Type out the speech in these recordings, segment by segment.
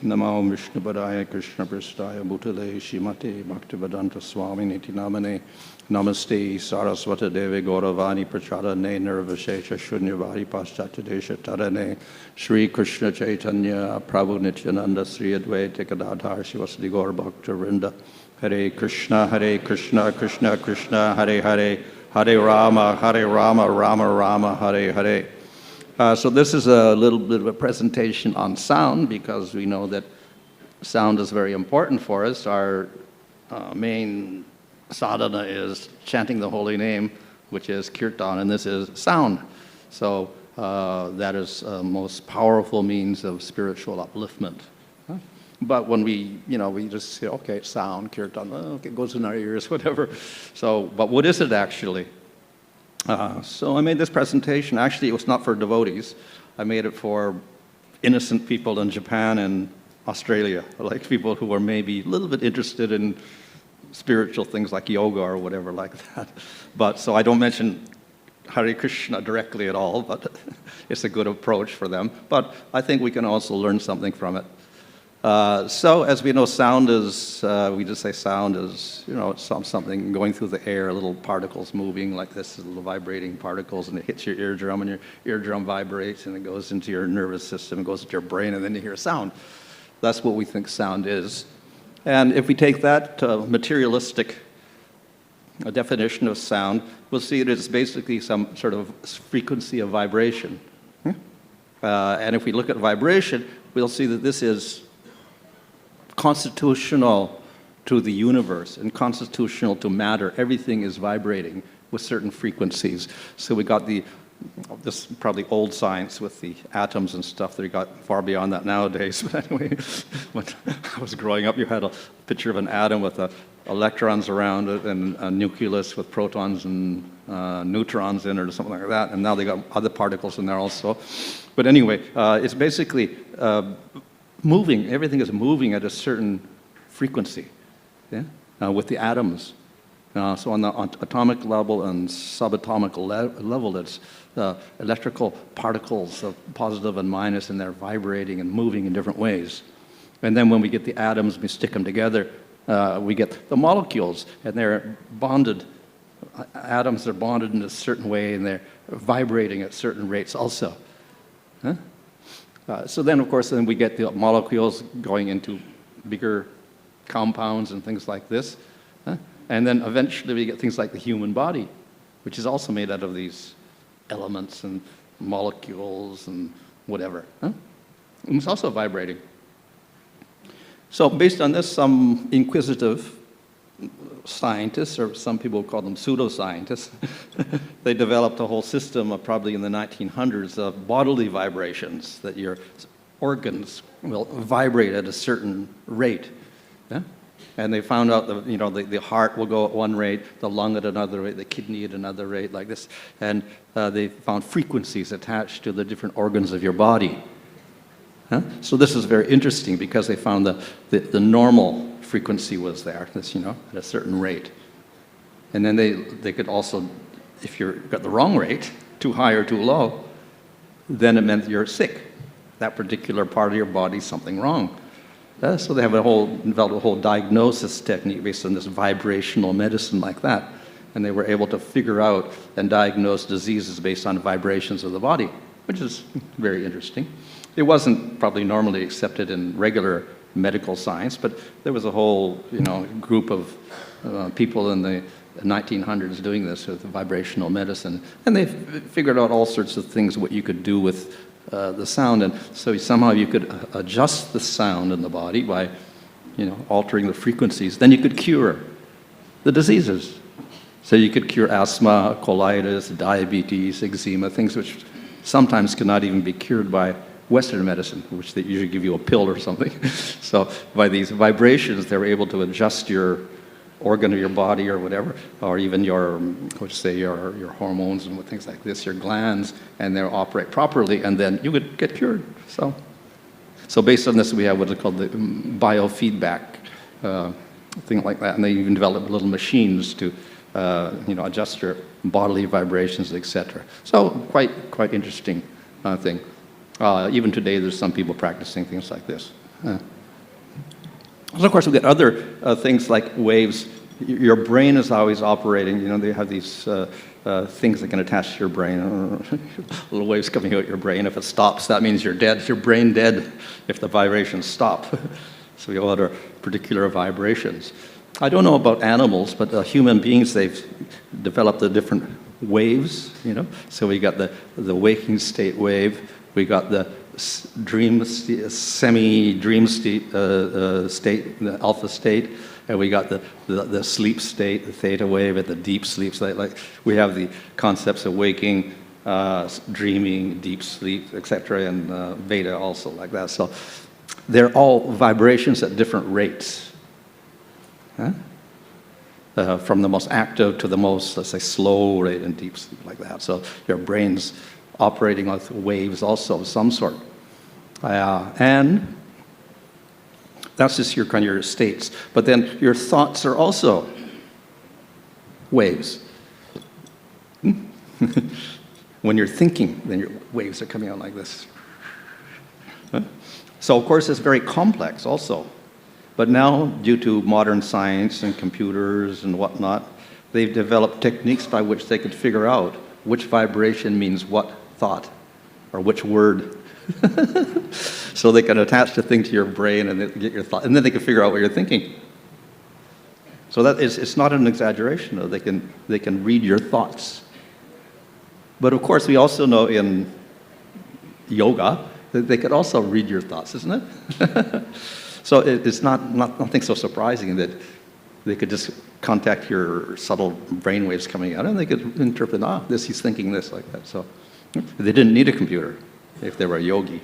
Namo Vishnupadaya Krishna Prasthaya Bhutale Srimate Bhaktivedanta Swami Niti Namane Namaste Saraswata Devi Gauravani Prachadane Nirvashesha Shunyavadi Paschatadesha Tarane Sri Krishna Chaitanya Prabhu Nityananda Sri Advaita Gadadhar Shivasadi Gaur Bhakta Vrinda Hare Krishna Krishna Krishna Hare Hare Hare Rama Rama Rama Hare Hare. So this is a little bit of a presentation on sound, because we know that sound is very important for us. Our main sadhana is chanting the holy name, which is kirtan, and this is sound. So that is a most powerful means of spiritual upliftment. But when we just say, okay, sound, kirtan, okay, it goes in our ears, whatever. So, but what is it actually? So I made this presentation. Actually, it was not for devotees. I made it for innocent people in Japan and Australia, like people who are maybe a little bit interested in spiritual things like yoga or whatever like that. But so I don't mention Hare Krishna directly at all, but it's a good approach for them. But I think we can also learn something from it. So as we know, sound is, we just say sound is, it's something going through the air, little particles moving like this, little vibrating particles, and it hits your eardrum, and your eardrum vibrates, and it goes into your nervous system, it goes into your brain, and then you hear sound. That's what we think sound is. And if we take that materialistic definition of sound, we'll see that it's basically some sort of frequency of vibration. And if we look at vibration, we'll see that this is constitutional to the universe and constitutional to matter. Everything is vibrating with certain frequencies. So we got this probably old science with the atoms and stuff. They got far beyond that nowadays. But anyway, when I was growing up, you had a picture of an atom with electrons around it and a nucleus with protons and neutrons in it or something like that. And now they got other particles in there also. But anyway, it's basically moving. Everything is moving at a certain frequency, with the atoms. So on the atomic level and subatomic level, it's electrical particles of positive and minus, and they're vibrating and moving in different ways. And then when we get the atoms, we stick them together, we get the molecules, and they're bonded. Atoms are bonded in a certain way, and they're vibrating at certain rates also. So then, of course, we get the molecules going into bigger compounds and things like this. And then eventually we get things like the human body, which is also made out of these elements and molecules and whatever. And it's also vibrating. So based on this, some inquisitive scientists, or some people call them pseudoscientists, they developed a whole system of probably in the 1900s of bodily vibrations, that your organs will vibrate at a certain rate. And they found out that the heart will go at one rate, the lung at another rate, the kidney at another rate, like this. And they found frequencies attached to the different organs of your body. So this is very interesting, because they found the normal frequency was there, this, at a certain rate. And then they could also, if you've got the wrong rate, too high or too low, then it meant you're sick. That particular part of your body's something wrong. So they have developed a whole diagnosis technique based on this vibrational medicine like that. And they were able to figure out and diagnose diseases based on vibrations of the body, which is very interesting. It wasn't probably normally accepted in regular medical science, but there was a whole group of people in the 1900s doing this with vibrational medicine, and they figured out all sorts of things what you could do with the sound. And so somehow you could adjust the sound in the body by altering the frequencies. Then you could cure the diseases. So you could cure asthma, colitis, diabetes, eczema, things which sometimes cannot even be cured by Western medicine, which they usually give you a pill or something. So by these vibrations, they were able to adjust your organ of your body or whatever, or even your hormones and things like this, your glands, and they'll operate properly, and then you would get cured. So based on this, we have what is called the biofeedback thing like that, and they even developed little machines to adjust your bodily vibrations, etc. So quite interesting thing. Even today, there's some people practicing things like this. So of course, we get other things like waves. Your brain is always operating. You know, they have these things that can attach to your brain. Little waves coming out your brain. If it stops, that means you're dead. Your brain dead if the vibrations stop. So we all have particular vibrations. I don't know about animals, but human beings, they've developed the different waves, you know. So we got the waking state wave. We got the dream, semi-dream state, the alpha state, and we got the sleep state, the theta wave, and the deep sleep state. Like we have the concepts of waking, dreaming, deep sleep, etc., and Veda also like that. So they're all vibrations at different rates, from the most active to the most, let's say, slow rate and deep sleep like that. So your brain's operating with waves also of some sort. And that's just your kind of your states. But then your thoughts are also waves. When you're thinking, then your waves are coming out like this. So of course it's very complex also. But now, due to modern science and computers and whatnot, they've developed techniques by which they could figure out which vibration means what thought, or which word. So they can attach the thing to your brain and then get your thought, and then they can figure out what you're thinking. So that is, it's not an exaggeration, though. They can read your thoughts. But of course, we also know in yoga that they could also read your thoughts, isn't it? So it's nothing so surprising that they could just contact your subtle brain waves coming out, and they could interpret, he's thinking this, like that. So they didn't need a computer if they were a yogi.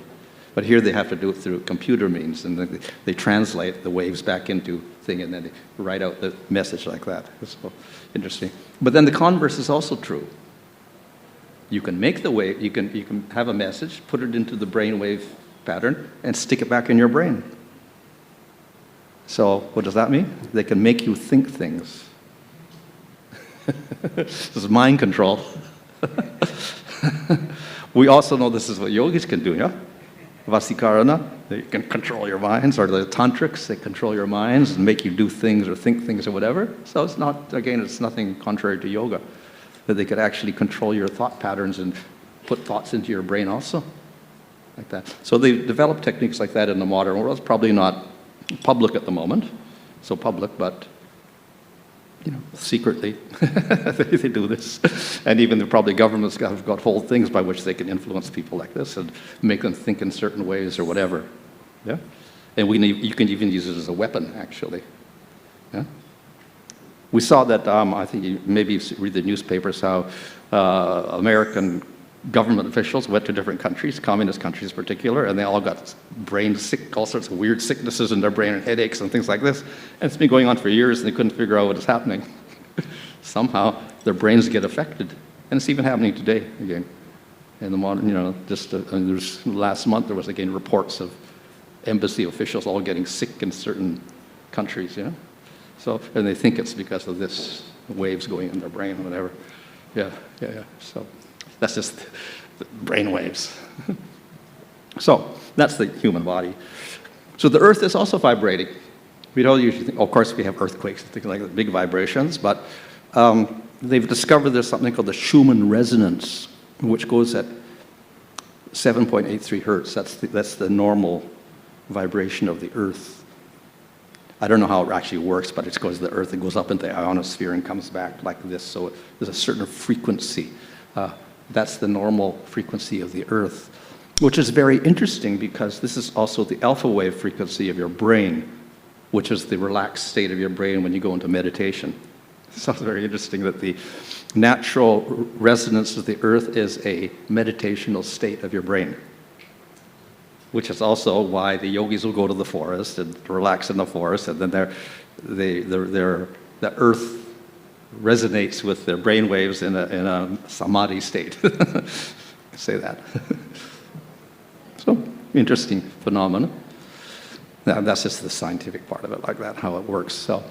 But here they have to do it through computer means, and they translate the waves back into thing, and then they write out the message like that. It's so interesting. But then the converse is also true. You can make the wave, you can have a message, put it into the brain wave pattern, and stick it back in your brain. So what does that mean? They can make you think things. This is mind control. We also know this is what yogis can do, yeah? Vasikarana, they can control your minds, or the tantrics, they control your minds and make you do things or think things or whatever. So it's not, again, it's nothing contrary to yoga, that they could actually control your thought patterns and put thoughts into your brain also, like that. So they've developed techniques like that in the modern world. It's probably not public at the moment, so public, but you know, secretly they do this. And even probably governments have got whole things by which they can influence people like this and make them think in certain ways or whatever. Yeah? And you can even use it as a weapon, actually. Yeah? We saw that, I think maybe you read the newspapers, how American government officials went to different countries, communist countries in particular, and they all got brain sick, all sorts of weird sicknesses in their brain and headaches and things like this. And it's been going on for years, and they couldn't figure out what is happening. Somehow their brains get affected, and it's even happening today again. In the modern, you know, just there's last month there was again reports of embassy officials all getting sick in certain countries, you know. So, and they think it's because of this waves going in their brain or whatever. Yeah. So. That's just the brain waves. So that's the human body. So the earth is also vibrating. We don't usually think, of course we have earthquakes and things like that, big vibrations, but they've discovered there's something called the Schumann Resonance, which goes at 7.83 hertz. That's the normal vibration of the earth. I don't know how it actually works, but it goes to the earth, it goes up into the ionosphere and comes back like this. So there's a certain frequency. That's the normal frequency of the earth, which is very interesting because this is also the alpha wave frequency of your brain, which is the relaxed state of your brain when you go into meditation. So it's very interesting that the natural resonance of the earth is a meditational state of your brain, which is also why the yogis will go to the forest and relax in the forest, and then the earth resonates with their brain waves in a samadhi state. Say that. So, interesting phenomenon. Now, that's just the scientific part of it, like that, how it works. So,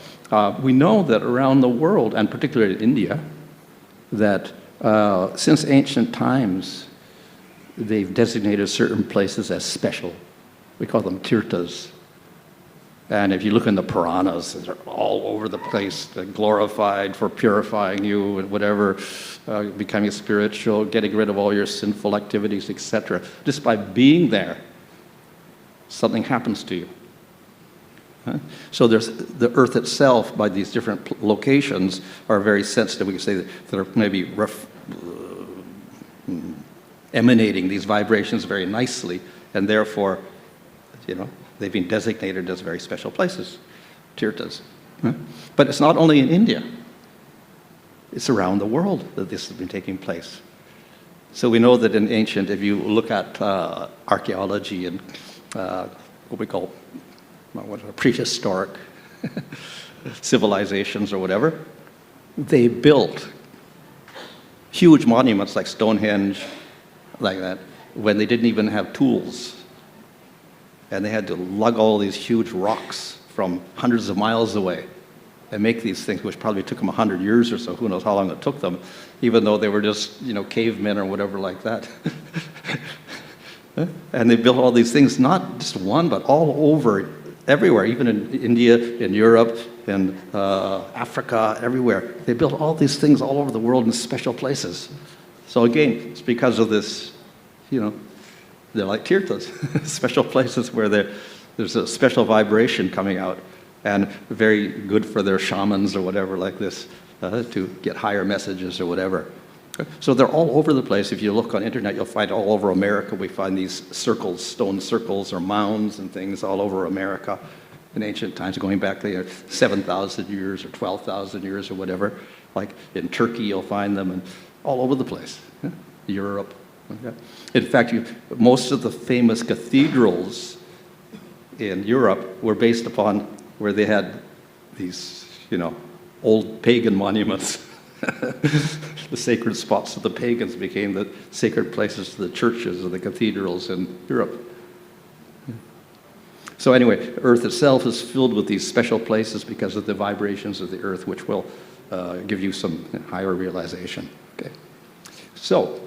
we know that around the world, and particularly in India, that since ancient times, they've designated certain places as special. We call them tirthas. And if you look in the Puranas, they're all over the place, glorified for purifying you and whatever, becoming spiritual, getting rid of all your sinful activities, etc. Just by being there, something happens to you. So there's the earth itself, by these different locations, are very sensitive. We can say that they're maybe emanating these vibrations very nicely, and therefore, they've been designated as very special places, tirthas. But it's not only in India. It's around the world that this has been taking place. So we know that in ancient, if you look at archaeology and what we call prehistoric civilizations or whatever, they built huge monuments like Stonehenge, like that, when they didn't even have tools. And they had to lug all these huge rocks from hundreds of miles away and make these things, which probably took them 100 years or so. Who knows how long it took them, even though they were just, cavemen or whatever like that. And they built all these things, not just one, but all over, everywhere, even in India, in Europe, in Africa, everywhere. They built all these things all over the world in special places. So again, it's because of this, they're like tirthas, special places where there's a special vibration coming out, and very good for their shamans or whatever like this, to get higher messages or whatever. So they're all over the place. If you look on internet, you'll find all over America, we find these circles, stone circles or mounds and things all over America in ancient times, going back 7,000 years or 12,000 years or whatever. Like in Turkey, you'll find them, and all over the place, Europe. Okay. In fact, most of the famous cathedrals in Europe were based upon where they had these, old pagan monuments. The sacred spots of the pagans became the sacred places to the churches or the cathedrals in Europe. So anyway, Earth itself is filled with these special places because of the vibrations of the Earth, which will give you some higher realization. Okay. So,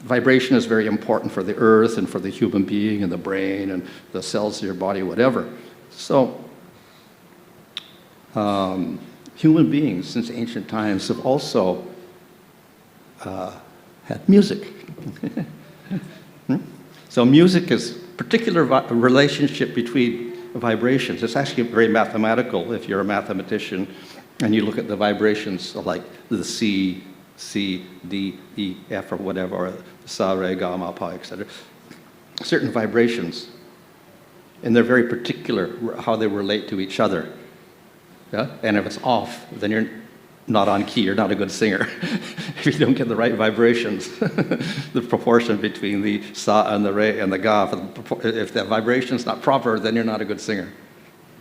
vibration is very important for the Earth and for the human being and the brain and the cells of your body, whatever. So, human beings since ancient times have also had music. So music is a particular relationship between vibrations. It's actually very mathematical if you're a mathematician and you look at the vibrations like the C, D, E, F, or whatever, or Sa, Re, Ga, Ma, Pa, etc. Certain vibrations, and they're very particular how they relate to each other. Yeah? And if it's off, then you're not on key, you're not a good singer. If you don't get the right vibrations, the proportion between the Sa and the Re and the Ga, if that vibration's not proper, then you're not a good singer.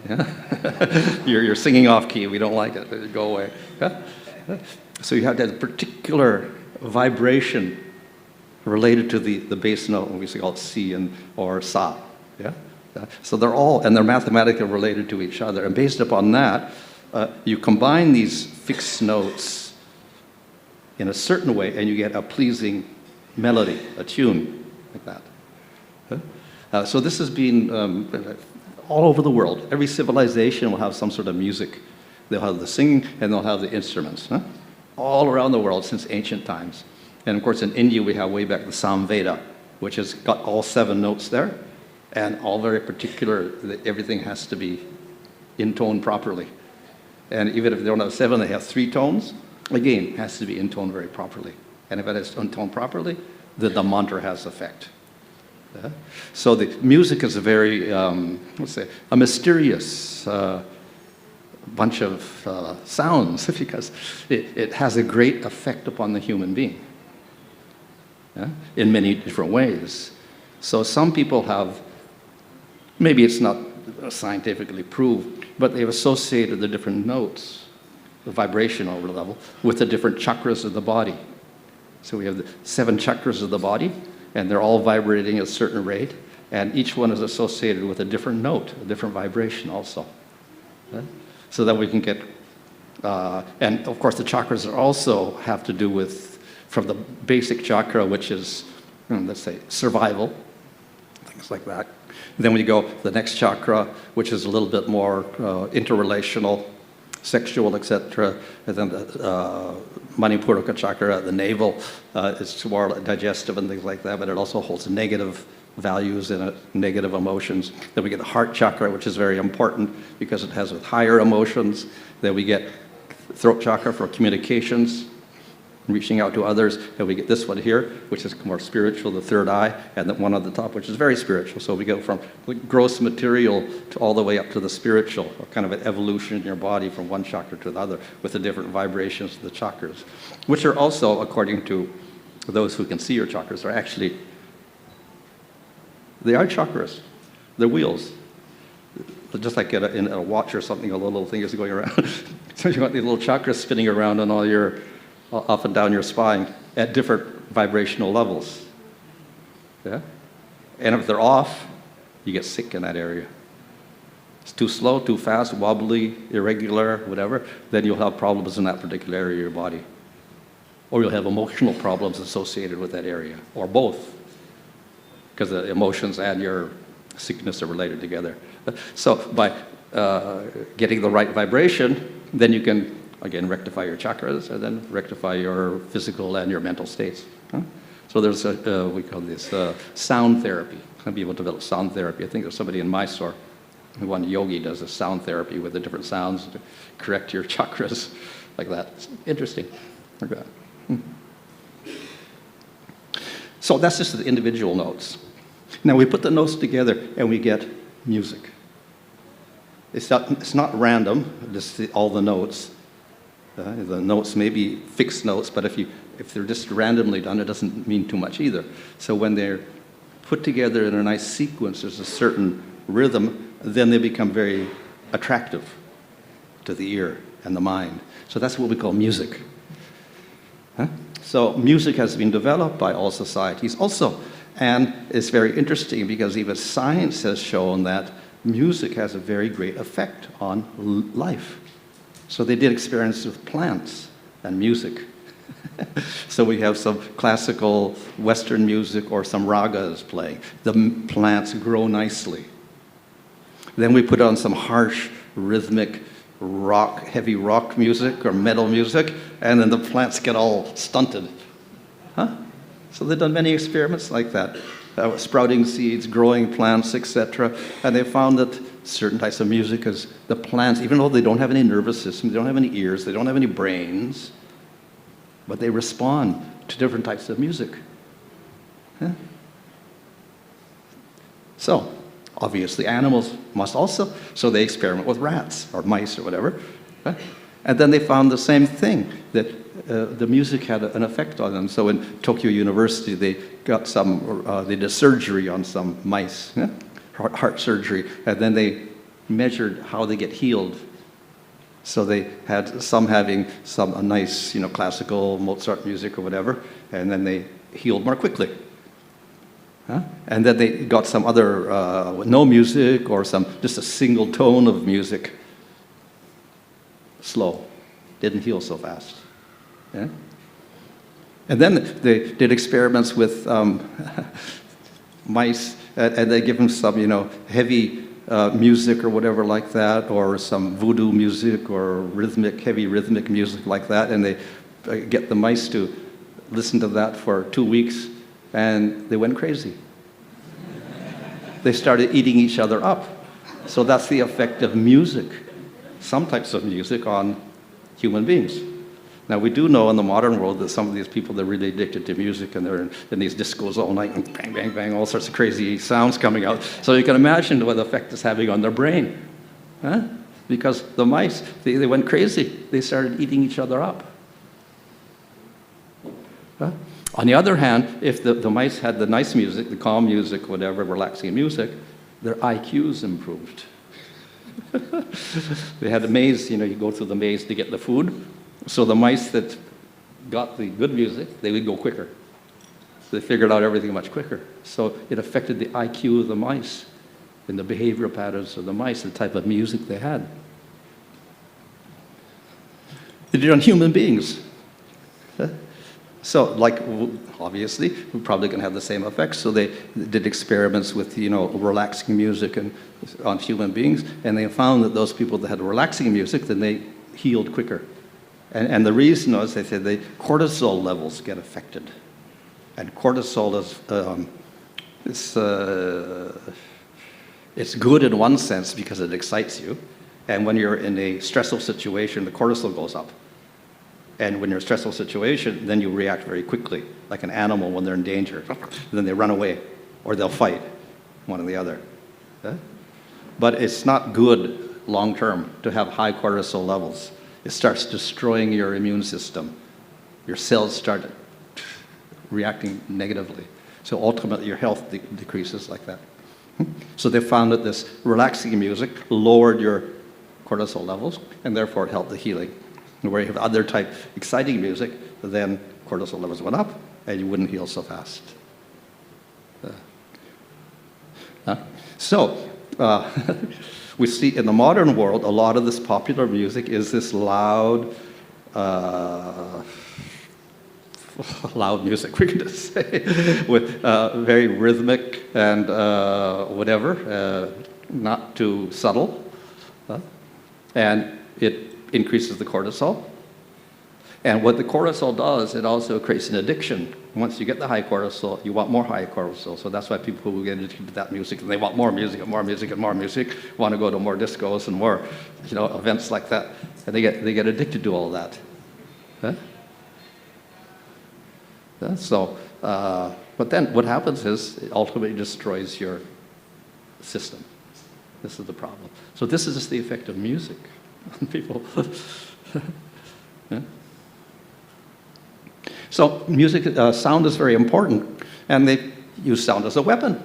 Yeah? You're singing off key, we don't like it, go away. Yeah? So you have that particular vibration related to the bass note, we call it C or Sa. Yeah? So they're mathematically related to each other. And based upon that, you combine these fixed notes in a certain way, and you get a pleasing melody, a tune, like that. So this has been all over the world. Every civilization will have some sort of music. They'll have the singing, and they'll have the instruments. All around the world since ancient times. And of course in India we have way back the Samveda, which has got all 7 notes there, and all very particular, that everything has to be in tone properly. And even if they don't have 7, they have 3 tones. Again, it has to be in tone very properly. And if it is in tone properly, then the mantra has effect. Yeah? So the music is a very, a mysterious bunch of sounds because it has a great effect upon the human being, yeah? In many different ways. So some people have, maybe it's not scientifically proved, but they've associated the different notes, the vibrational level, with the different chakras of the body. So we have the 7 chakras of the body, and they're all vibrating at a certain rate, and each one is associated with a different note, a different vibration also. Yeah? So that we can get, and of course the chakras also have to do with, from the basic chakra, which is, let's say, survival, the things like that. Then we go to the next chakra, which is a little bit more interrelational, sexual, etc. And then the Manipur Chakra, the navel, is more digestive and things like that, but it also holds negative values in it, negative emotions. Then we get the heart chakra, which is very important because it has with higher emotions. Then we get throat chakra for communications, reaching out to others. And we get this one here, which is more spiritual, the third eye, and then one on the top, which is very spiritual. So we go from gross material to all the way up to the spiritual, or kind of an evolution in your body from one chakra to the other with the different vibrations of the chakras, which are also, according to those who can see your chakras, are actually, they are chakras. They're wheels. Just like in a watch or something, a little thing is going around. So you got these little chakras spinning around on all your, up and down your spine at different vibrational levels. Yeah? And if they're off, you get sick in that area. It's too slow, too fast, wobbly, irregular, whatever, then you'll have problems in that particular area of your body. Or you'll have emotional problems associated with that area, or both, because the emotions and your sickness are related together. So by getting the right vibration, then you can, again, rectify your chakras, and then rectify your physical and your mental states. Huh? So there's we call this sound therapy. Some people develop sound therapy. I think there's somebody in Mysore, one yogi does a sound therapy with the different sounds to correct your chakras, like that. It's interesting. Like that. So that's just the individual notes. Now we put the notes together and we get music. It's not random, just all the notes. The notes may be fixed notes, but if they're just randomly done, it doesn't mean too much either. So when they're put together in a nice sequence, there's a certain rhythm, then they become very attractive to the ear and the mind. So that's what we call music. Huh? So music has been developed by all societies also, and it's very interesting because even science has shown that music has a very great effect on life. So they did experiments with plants and music. So we have some classical Western music or some ragas playing. The plants grow nicely. Then we put on some harsh, rhythmic, heavy rock music or metal music, and then the plants get all stunted. Huh? So they've done many experiments like that. Sprouting seeds, growing plants, etc. And they found that certain types of music, as the plants, even though they don't have any nervous system, they don't have any ears, they don't have any brains, but they respond to different types of music. Huh? So, obviously animals must also, so they experiment with rats or mice or whatever. Huh? And then they found the same thing, that the music had an effect on them. So in Tokyo University, they got they did surgery on some mice, yeah? Heart surgery, and then they measured how they get healed. So they had some having a nice, classical Mozart music or whatever, and then they healed more quickly. Huh? And then they got some other with no music or just a single tone of music. Slow, didn't heal so fast. Yeah? And then they did experiments with mice, and they give them some, heavy music or whatever like that, or some voodoo music or heavy rhythmic music like that, and they get the mice to listen to that for 2 weeks, and they went crazy. They started eating each other up. So that's the effect of music, some types of music, on human beings. Now, we do know in the modern world that some of these people, they're really addicted to music, and they're in these discos all night, and bang, bang, bang, all sorts of crazy sounds coming out. So you can imagine what effect it's having on their brain. Huh? Because the mice, they went crazy. They started eating each other up. Huh? On the other hand, if the mice had the nice music, the calm music, whatever, relaxing music, their IQs improved. They had a maze, you go through the maze to get the food. So the mice that got the good music, they would go quicker. They figured out everything much quicker. So it affected the IQ of the mice and the behavioral patterns of the mice, the type of music they had. They did it on human beings. So, like, obviously, we're probably going to have the same effects. So they did experiments with, relaxing music on human beings, and they found that those people that had relaxing music, then they healed quicker. And the reason was, they said, the cortisol levels get affected. And cortisol is, it's good in one sense because it excites you. And when you're in a stressful situation, the cortisol goes up. And when you're in a stressful situation, then you react very quickly, like an animal when they're in danger. And then they run away, or they'll fight, one or the other. Yeah? But it's not good long term to have high cortisol levels. It starts destroying your immune system. Your cells start reacting negatively. So ultimately your health decreases like that. So they found that this relaxing music lowered your cortisol levels, and therefore it helped the healing. Where you have other type exciting music, then cortisol levels went up, and you wouldn't heal so fast. We see in the modern world, a lot of this popular music is this loud music, we can just say, with very rhythmic and not too subtle. And it increases the cortisol. And what the cortisol does, it also creates an addiction. Once you get the high cortisol, you want more high cortisol. So that's why people who get addicted to that music, and they want more music and more music and more music, want to go to more discos and more, events like that. And they get addicted to all that. But then what happens is it ultimately destroys your system. This is the problem. So this is just the effect of music on people. Yeah. So music, sound is very important, and they use sound as a weapon.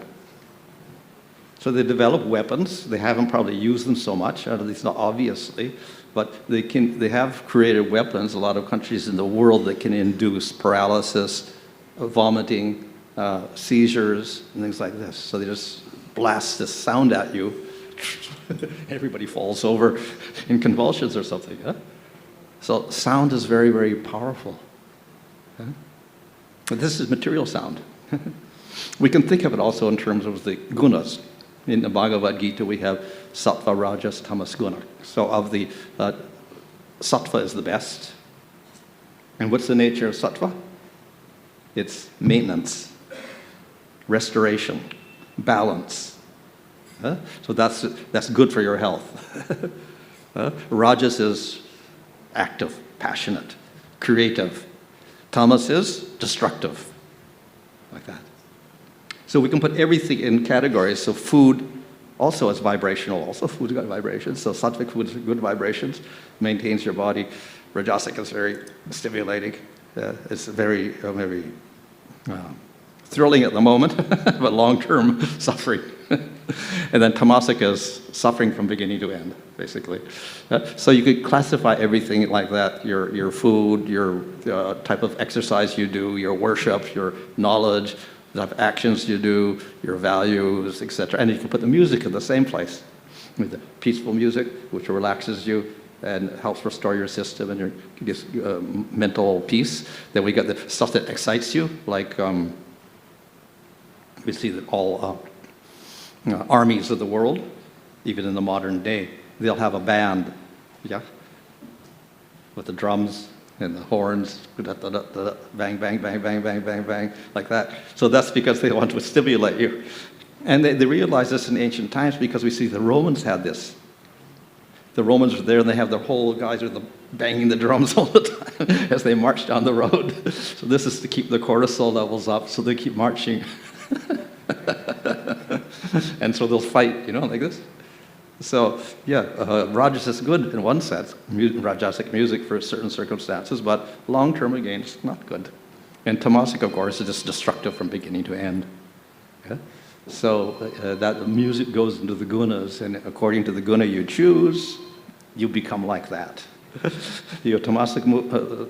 So they develop weapons. They haven't probably used them so much, at least not obviously, but they have created weapons, a lot of countries in the world, that can induce paralysis, vomiting, seizures, and things like this. So they just blast this sound at you. Everybody falls over in convulsions or something. Huh? So sound is very, very powerful. Huh? But this is material sound. We can think of it also in terms of the gunas. In the Bhagavad Gita, we have sattva, rajas, tamas, guna. So of the sattva is the best. And what's the nature of sattva? It's maintenance, restoration, balance. So that's good for your health. Rajas is active, passionate, creative. Tamas is destructive, like that. So we can put everything in categories. So food also is vibrational. Also food's got vibrations. So sattvic food is good vibrations, maintains your body. Rajasic is very stimulating. It's very thrilling at the moment, but long-term suffering. And then tamasic is suffering from beginning to end, basically. So you could classify everything like that, your food, your type of exercise you do, your worship, your knowledge, the type of actions you do, your values, etc. And you can put the music in the same place. With the peaceful music, which relaxes you and helps restore your system and your mental peace. Then we got the stuff that excites you, like we see that all armies of the world, even in the modern day, they'll have a band, yeah, with the drums and the horns, bang, bang, bang, bang, bang, bang, bang, like that. So that's because they want to stimulate you. And they realized this in ancient times because we see the Romans had this. The Romans are there and they have their whole guys are banging the drums all the time as they march down the road. So this is to keep the cortisol levels up, so they keep marching. And so they'll fight, like this. So, yeah, Rajas is good in one sense, Rajasic music for certain circumstances, but long-term, again, it's not good. And Tamasic, of course, is just destructive from beginning to end. Yeah? So that music goes into the gunas, and according to the guna you choose, you become like that. You have Tamasic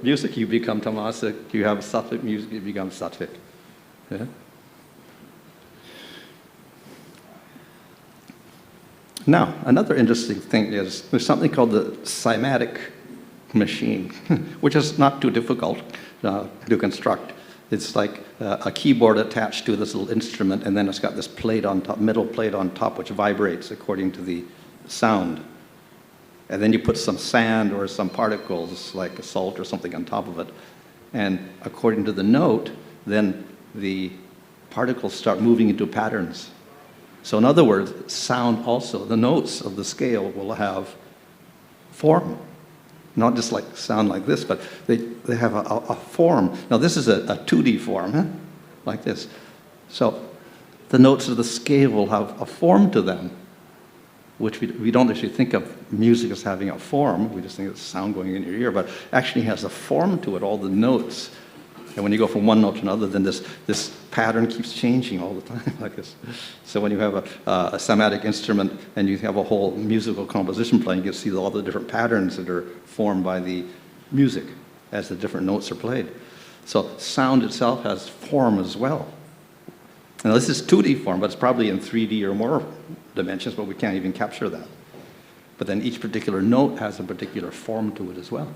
music, you become Tamasic. You have Sattvic music, you become Sattvic. Yeah? Now, another interesting thing is there's something called the Cymatic machine, which is not too difficult to construct. It's like a keyboard attached to this little instrument, and then it's got this plate on top, metal plate on top, which vibrates according to the sound. And then you put some sand or some particles, like salt or something, on top of it. And according to the note, then the particles start moving into patterns. So in other words, sound also, the notes of the scale will have form. Not just like sound like this, but they have a form. Now this is a 2D form, like this. So the notes of the scale will have a form to them, which we don't actually think of music as having a form. We just think it's sound going in your ear, but actually has a form to it, all the notes. And when you go from one note to another, then this pattern keeps changing all the time, like this. So when you have a cymatic instrument and you have a whole musical composition playing, you see all the different patterns that are formed by the music as the different notes are played. So sound itself has form as well. Now this is 2D form, but it's probably in 3D or more dimensions, but we can't even capture that. But then each particular note has a particular form to it as well.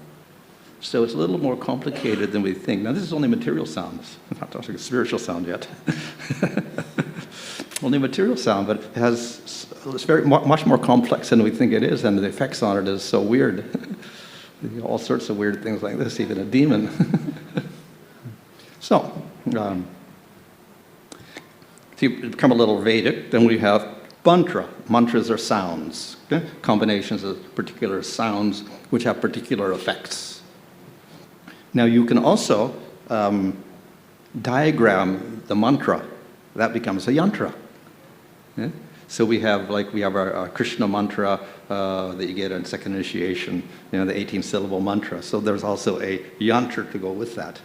So it's a little more complicated than we think. Now, this is only material sounds. I'm not talking spiritual sound yet. Only material sound, but it's much more complex than we think it is, and the effects on it is so weird. All sorts of weird things like this, even a demon. So, to become a little Vedic, then we have mantra. Mantras are sounds, okay? Combinations of particular sounds which have particular effects. Now you can also diagram the mantra. That becomes a yantra. Yeah? So we have our Krishna mantra that you get in second initiation, the 18-syllable mantra. So there's also a yantra to go with that,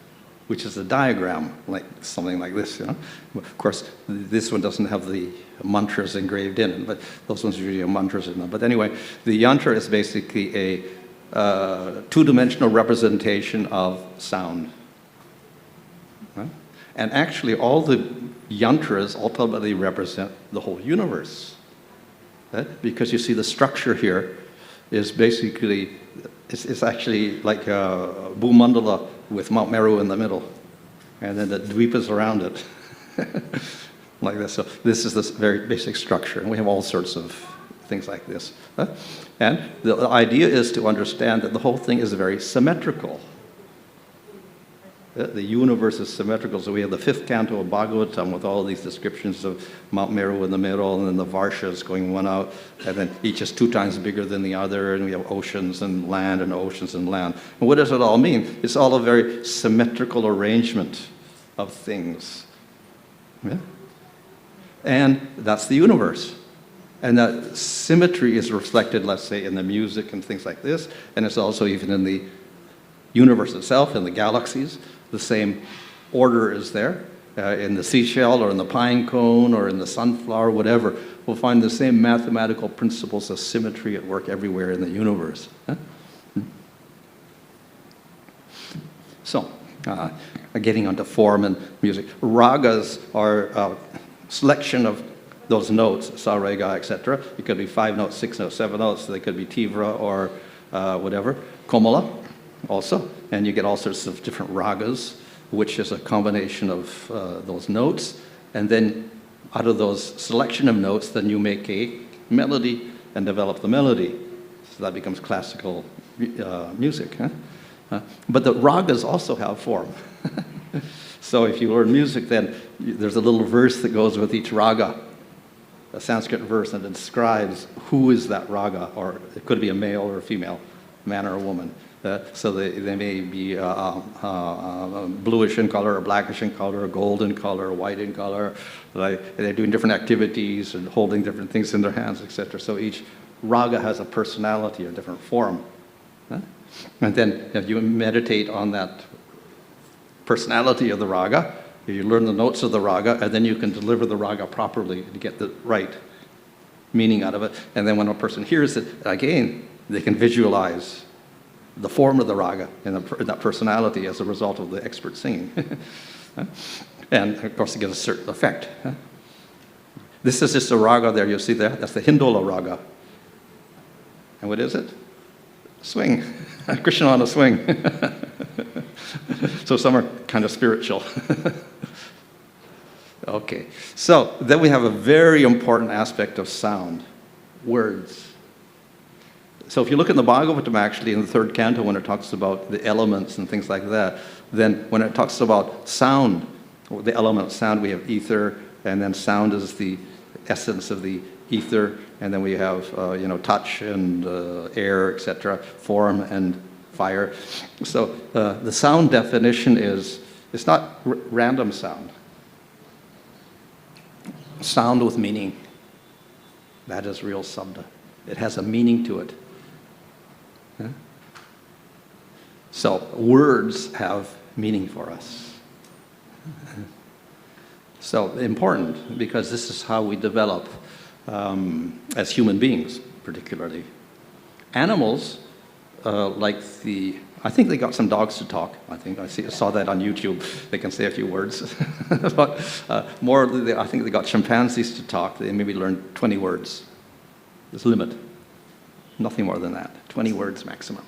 which is a diagram, like something like this. Of course, this one doesn't have the mantras engraved in it, but those ones usually have mantras in them. But anyway, the yantra is basically a two-dimensional representation of sound. Right? And actually, all the yantras ultimately represent the whole universe. Right? Because you see the structure here is basically, it's actually like a Bhumandala with Mount Meru in the middle, and then the dvipas around it, like this. So this is this very basic structure, and we have all sorts of things like this. And the idea is to understand that the whole thing is very symmetrical. The universe is symmetrical. So we have the 5th canto of Bhagavatam with all these descriptions of Mount Meru in the middle, and then the Varshas going one out, and then each is 2 times bigger than the other, and we have oceans and land and oceans and land. And what does it all mean? It's all a very symmetrical arrangement of things. Yeah? And that's the universe. And that symmetry is reflected, let's say, in the music and things like this, and it's also even in the universe itself, in the galaxies. The same order is there. In the seashell or in the pine cone or in the sunflower, whatever, we'll find the same mathematical principles of symmetry at work everywhere in the universe. So, getting onto form and music. Ragas are a selection of those notes, sa, re, ga, etc. It could be 5 notes, 6 notes, 7 notes. They could be tivra or whatever. Komala also. And you get all sorts of different ragas, which is a combination of those notes. And then out of those selection of notes, then you make a melody and develop the melody. So that becomes classical music. But the ragas also have form. So if you learn music, then there's a little verse that goes with each raga. A Sanskrit verse that describes who is that raga, or it could be a male or a female, man or a woman. So they may be bluish in color, or blackish in color, or gold in color, or white in color. They're doing different activities and holding different things in their hands, etc. So each raga has a personality or different form. And then if you meditate on that personality of the raga, you learn the notes of the raga, and then you can deliver the raga properly to get the right meaning out of it. And then when a person hears it, again, they can visualize the form of the raga and that personality as a result of the expert singing. And, of course, it gives a certain effect. This is just a raga there, you see there? That's the Hindola raga. And what is it? Swing. Krishna on a swing. So some are kind of spiritual. Okay, so then we have a very important aspect of sound, words. So if you look in the Bhagavatam, actually, in the 3rd canto, when it talks about the elements and things like that, then when it talks about sound, the element of sound, we have ether, and then sound is the essence of the ether, and then we have touch and air, etc., form and fire. So the sound definition is, it's not random sound. Sound with meaning. That is real sabda. It has a meaning to it. Yeah? So words have meaning for us. So important, because this is how we develop as human beings, particularly. Animals, I think they got some dogs to talk. I saw that on YouTube. They can say a few words. But I think they got chimpanzees to talk. They maybe learn 20 words. There's a limit. Nothing more than that. 20 words maximum.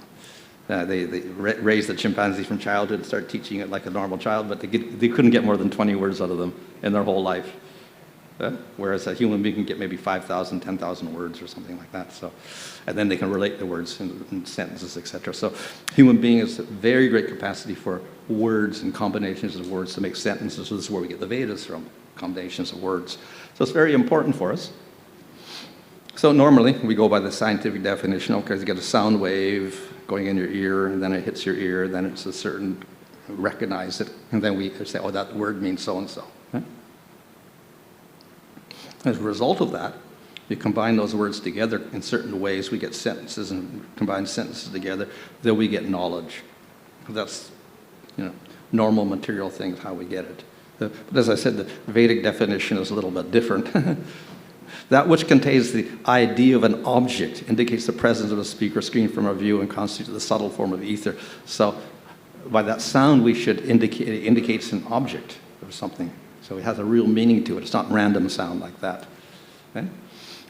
They raised the chimpanzee from childhood and started teaching it like a normal child, but they couldn't get more than 20 words out of them in their whole life. Whereas a human being can get maybe 5,000, 10,000 words or something like that. So, and then they can relate the words in sentences, etc. So human being has a very great capacity for words and combinations of words to make sentences. So this is where we get the Vedas from, combinations of words. So it's very important for us. So normally we go by the scientific definition. Okay, you get a sound wave going in your ear, and then it hits your ear, then it's a certain, recognize it, and then we say, oh, that word means so-and-so. Right? As a result of that, you combine those words together in certain ways, we get sentences, and combine sentences together, then we get knowledge. That's, normal material things, how we get it. But as I said, the Vedic definition is a little bit different. That which contains the idea of an object indicates the presence of a speaker screen from our view and constitutes the subtle form of ether. So by that sound, we should it indicates an object or something. So it has a real meaning to it. It's not random sound like that. Okay?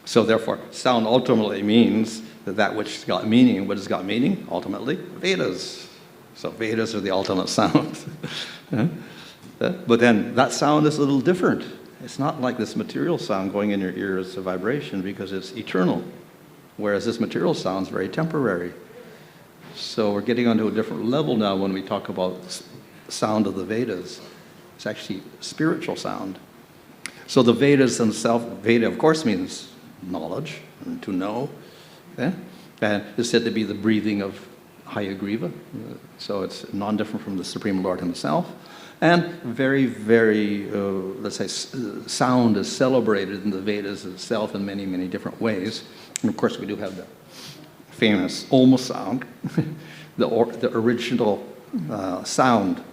So therefore, sound ultimately means that which has got meaning. And what has got meaning? Ultimately, Vedas. So Vedas are the ultimate sound. But then that sound is a little different. It's not like this material sound going in your ear as a vibration, because it's eternal. Whereas this material sound is very temporary. So we're getting onto a different level now when we talk about sound of the Vedas. It's actually spiritual sound. So the Vedas themselves, Veda of course means knowledge, and to know. Okay? And it's said to be the breathing of Hayagriva. So it's non-different from the Supreme Lord himself. And very, very, let's say, sound is celebrated in the Vedas itself in many, many different ways. And of course we do have the famous Om sound, the original sound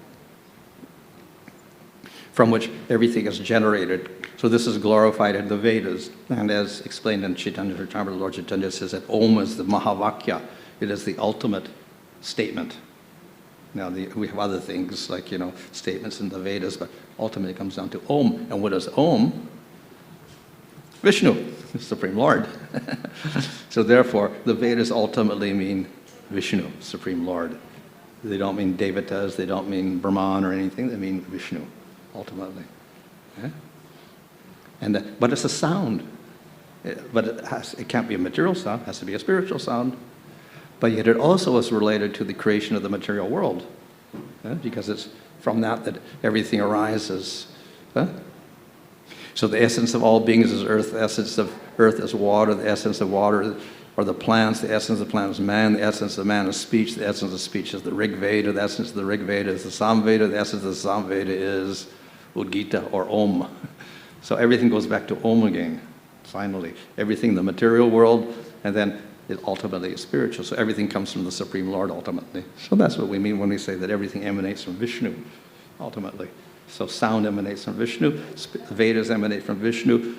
from which everything is generated. So this is glorified in the Vedas. And as explained in Chaitanya Charitamrita, Lord Chaitanya says that Om is the Mahavakya. It is the ultimate statement. Now, we have other things like, statements in the Vedas, but ultimately it comes down to Om. And what is Om? Vishnu, the Supreme Lord. So therefore, the Vedas ultimately mean Vishnu, Supreme Lord. They don't mean Devatas, they don't mean Brahman or anything, they mean Vishnu, ultimately. Okay? But it's a sound. But it can't be a material sound, it has to be a spiritual sound. But yet it also is related to the creation of the material world, because it's from that everything arises. So the essence of all beings is earth, the essence of earth is water, the essence of water are the plants, the essence of the plant is man, the essence of man is speech, the essence of speech is the Rig Veda, the essence of the Rig Veda is the Samveda, the essence of the Samveda is Udgita or Om. So everything goes back to Om again, finally. Everything in the material world, and then it ultimately is spiritual. So everything comes from the Supreme Lord ultimately. So that's what we mean when we say that everything emanates from Vishnu ultimately. So sound emanates from Vishnu, Vedas emanate from Vishnu,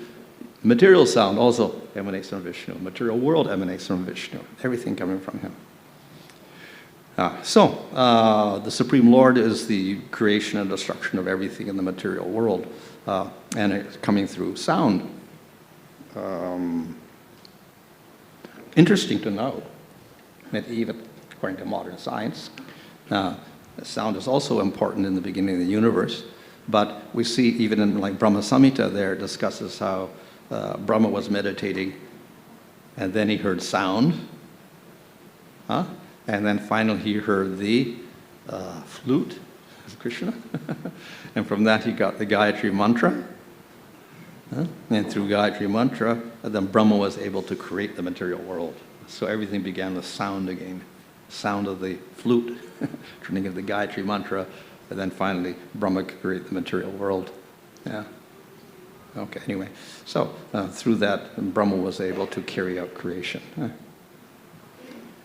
material sound also emanates from Vishnu, material world emanates from Vishnu, everything coming from him. The Supreme Lord is the creation and destruction of everything in the material world, and it's coming through sound. Interesting to know that even according to modern science. Sound is also important in the beginning of the universe, but we see even in like Brahma Samhita there, it discusses how Brahma was meditating, and then he heard sound, and then finally he heard the flute of Krishna, and from that he got the Gayatri Mantra, and through Gayatri Mantra, then Brahma was able to create the material world. So everything began with sound again. Sound of the flute, turning into the Gayatri Mantra, and then finally Brahma could create the material world. Yeah. Okay, anyway. So through that, Brahma was able to carry out creation.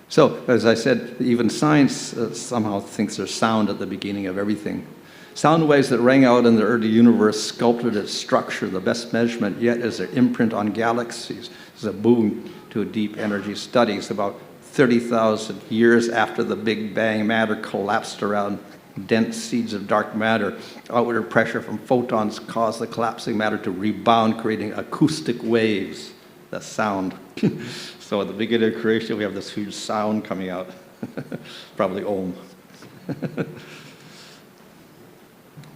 So, as I said, even science somehow thinks there's sound at the beginning of everything. Sound waves that rang out in the early universe sculpted its structure, the best measurement yet is their imprint on galaxies. This is a boon to deep energy studies. About 30,000 years after the Big Bang, matter collapsed around dense seeds of dark matter. Outward pressure from photons caused the collapsing matter to rebound, creating acoustic waves. That's sound. So at the beginning of creation, we have this huge sound coming out. Probably Om.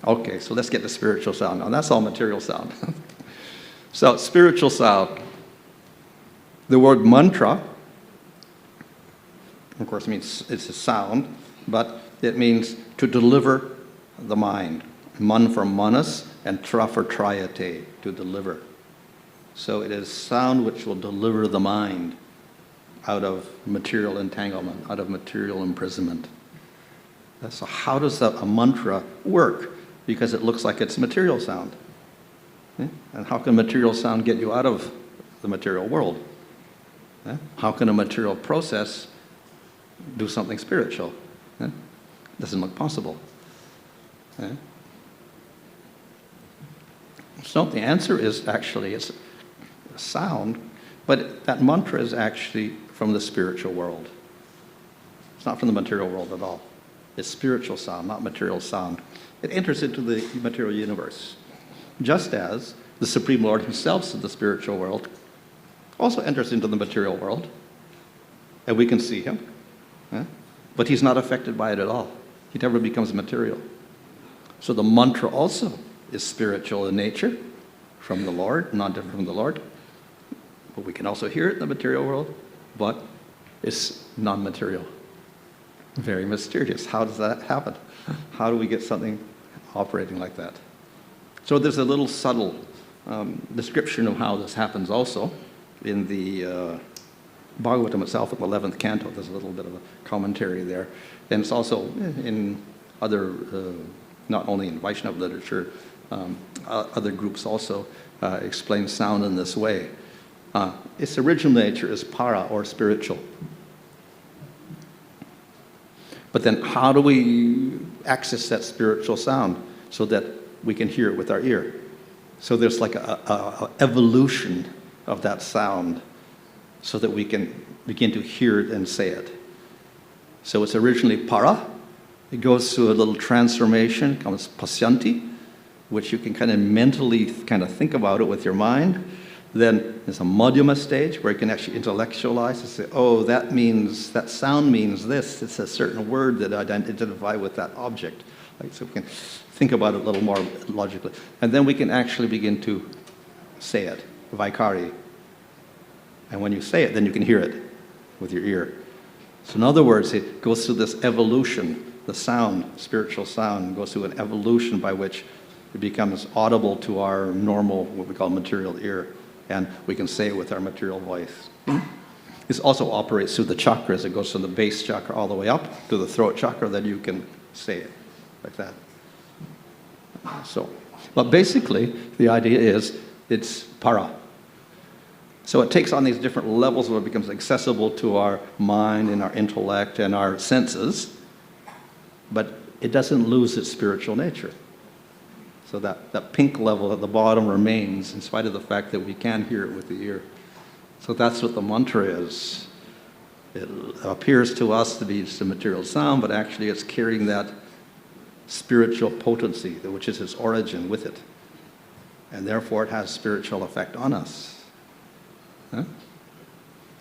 Okay, so let's get to spiritual sound now. That's all material sound. So spiritual sound. The word mantra, of course, means it's a sound, but it means to deliver the mind. Man for manas and tra for triate, to deliver. So it is sound which will deliver the mind out of material entanglement, out of material imprisonment. So how does a mantra work? Because it looks like it's material sound. And how can material sound get you out of the material world? How can a material process do something spiritual? Doesn't look possible. So the answer is actually it's sound, but that mantra is actually from the spiritual world. It's not from the material world at all. It's spiritual sound, not material sound. It enters into the material universe, just as the Supreme Lord himself of the spiritual world also enters into the material world, and we can see him, but he's not affected by it at all. He never becomes material. So the mantra also is spiritual in nature, from the Lord, not different from the Lord. But we can also hear it in the material world, but it's non-material. Very mysterious. How does that happen? How do we get something operating like that? So there's a little subtle description of how this happens also in the Bhagavatam itself, in the 11th canto. There's a little bit of a commentary there. And it's also in other, not only in Vaishnava literature, other groups also explain sound in this way. Its original nature is para, or spiritual. But then how do we access that spiritual sound so that we can hear it with our ear? So there's like a evolution of that sound so that we can begin to hear it and say it. So it's originally para. It goes through a little transformation, comes pasyanti, which you can kind of mentally kind of think about it with your mind. Then there's a madhyama stage where you can actually intellectualize and say, oh, that sound means this. It's a certain word that I identify with that object. Right? So we can think about it a little more logically. And then we can actually begin to say it, vaikari. And when you say it, then you can hear it with your ear. So in other words, it goes through this evolution. The sound, spiritual sound, goes through an evolution by which it becomes audible to our normal, what we call material ear. And we can say it with our material voice. This also operates through the chakras. It goes from the base chakra all the way up to the throat chakra, then you can say it like that. So, but basically, the idea is it's para. So it takes on these different levels where it becomes accessible to our mind and our intellect and our senses, but it doesn't lose its spiritual nature. So that pink level at the bottom remains in spite of the fact that we can hear it with the ear. So that's what the mantra is. It appears to us to be just a material sound, but actually it's carrying that spiritual potency, which is its origin, with it. And therefore it has spiritual effect on us.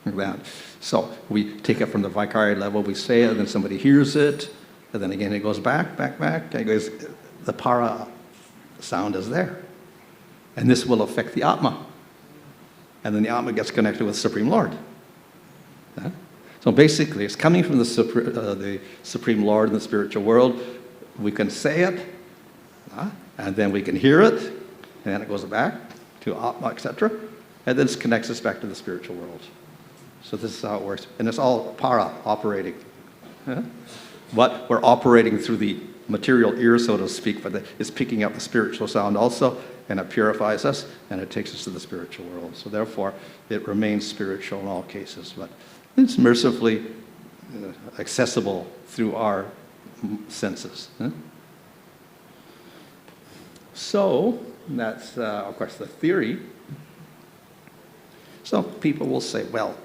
like that. So we take it from the vicariate level, we say it, and then somebody hears it, and then again it goes back, and it goes, the para sound is there. And this will affect the Atma. And then the Atma gets connected with Supreme Lord. Yeah? So basically, it's coming from the Supreme Lord in the spiritual world. We can say it, and then we can hear it, and then it goes back to Atma, etc. And then it connects us back to the spiritual world. So this is how it works. And it's all para operating. Yeah? But we're operating through the material ear, so to speak, but it's picking up the spiritual sound also, and it purifies us, and it takes us to the spiritual world. So therefore, it remains spiritual in all cases, but it's mercifully accessible through our senses. Huh? So that's, of course, the theory. So people will say, well,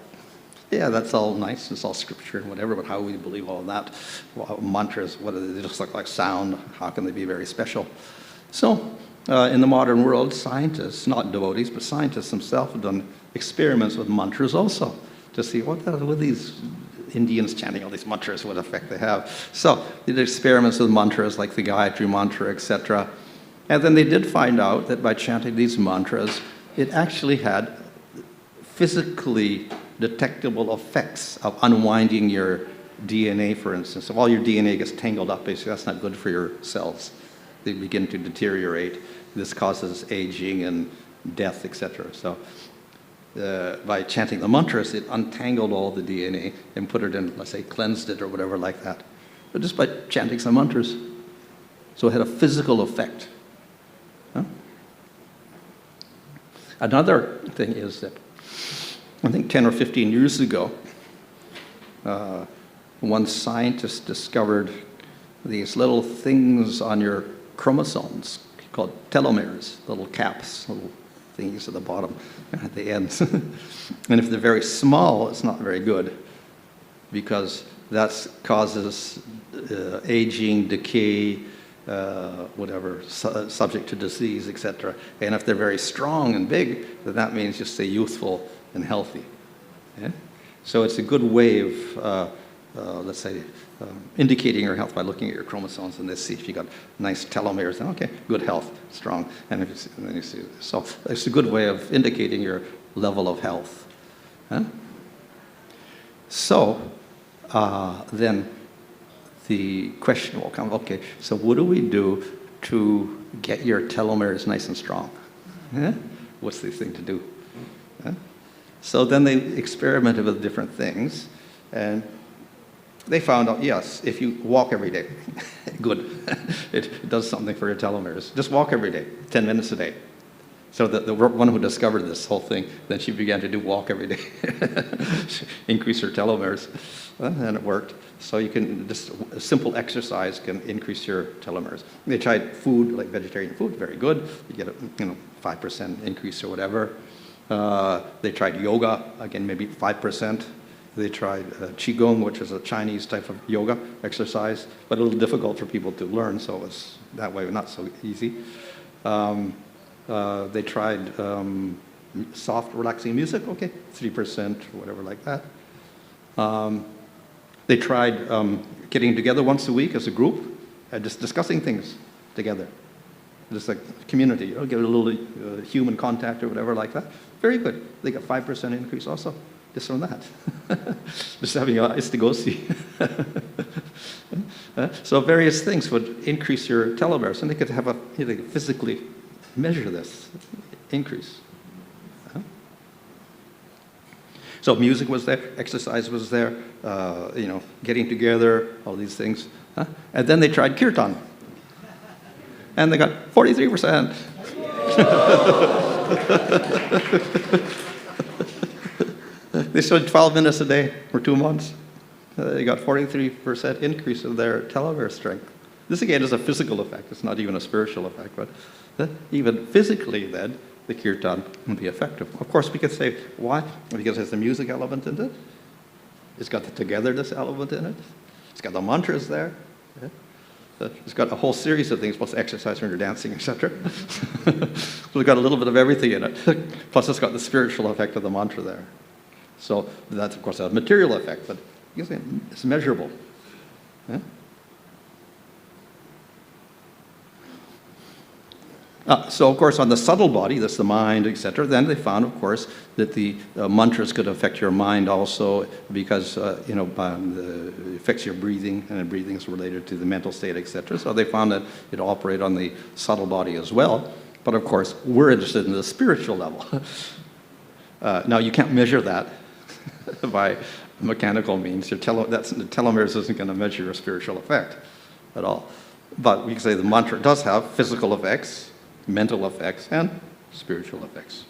yeah, that's all nice, it's all scripture and whatever, but how do we believe all of that? Well, mantras, what do they just look like sound? How can they be very special? So, in the modern world, scientists, not devotees, but scientists themselves have done experiments with mantras also to see what these Indians chanting all these mantras, what effect they have. So, they did experiments with mantras like the Gayatri mantra, etc. And then they did find out that by chanting these mantras, it actually had physically detectable effects of unwinding your DNA, for instance. If all your DNA gets tangled up, basically, that's not good for your cells. They begin to deteriorate. This causes aging and death, etc. So by chanting the mantras, it untangled all the DNA and put it in, let's say, cleansed it or whatever like that. But just by chanting some mantras. So it had a physical effect. Huh? Another thing is that I think 10 or 15 years ago, one scientist discovered these little things on your chromosomes called telomeres, little caps, little thingies at the bottom, at the ends. And if they're very small, it's not very good because that causes aging, decay, subject to disease, etc. And if they're very strong and big, then that means you stay youthful and healthy. Yeah? So it's a good way of, let's say, indicating your health by looking at your chromosomes and see if you got nice telomeres. And okay, good health, strong. And then you see, so it's a good way of indicating your level of health. Huh? So then the question will come, okay, so what do we do to get your telomeres nice and strong? Yeah? What's the thing to do? Yeah? So then they experimented with different things, and they found out, yes, if you walk every day, good, it does something for your telomeres. Just walk every day, 10 minutes a day. So the one who discovered this whole thing, then she began to walk every day, increase her telomeres, and it worked. So you can, just a simple exercise can increase your telomeres. They tried food, like vegetarian food, very good. You get a 5% increase or whatever. They tried yoga, again, maybe 5%. They tried Qigong, which is a Chinese type of yoga exercise, but a little difficult for people to learn, so it was that way not so easy. They tried soft, relaxing music, okay, 3% or whatever like that. They tried getting together once a week as a group and just discussing things together. Just like community, get a little human contact or whatever like that. Very good. They got 5% increase also, just from that. Just having a ISKCON. So various things would increase your telomeres, and they could have they could physically measure this increase. So music was there, exercise was there, getting together, all these things. And then they tried kirtan. And they got 43%. They showed 12 minutes a day for 2 months. They got 43% increase of their telomere strength. This again is a physical effect. It's not even a spiritual effect, but even physically then, the kirtan can be effective. Of course, we could say, why? Because it has the music element in it. It's got the togetherness element in it. It's got the mantras there. Yeah? It's got a whole series of things, plus exercise when you're dancing, etc. So it's got a little bit of everything in it. Plus it's got the spiritual effect of the mantra there. So that's, of course, a material effect, but you can say it's measurable. Yeah? So, of course, on the subtle body, that's the mind, etc., then they found, of course, that the mantras could affect your mind also because, it affects your breathing, and breathing is related to the mental state, etc. So they found that it operated on the subtle body as well. But, of course, we're interested in the spiritual level. Now, you can't measure that by mechanical means. The telomeres isn't going to measure your spiritual effect at all. But we can say the mantra does have physical effects, mental effects, and spiritual effects.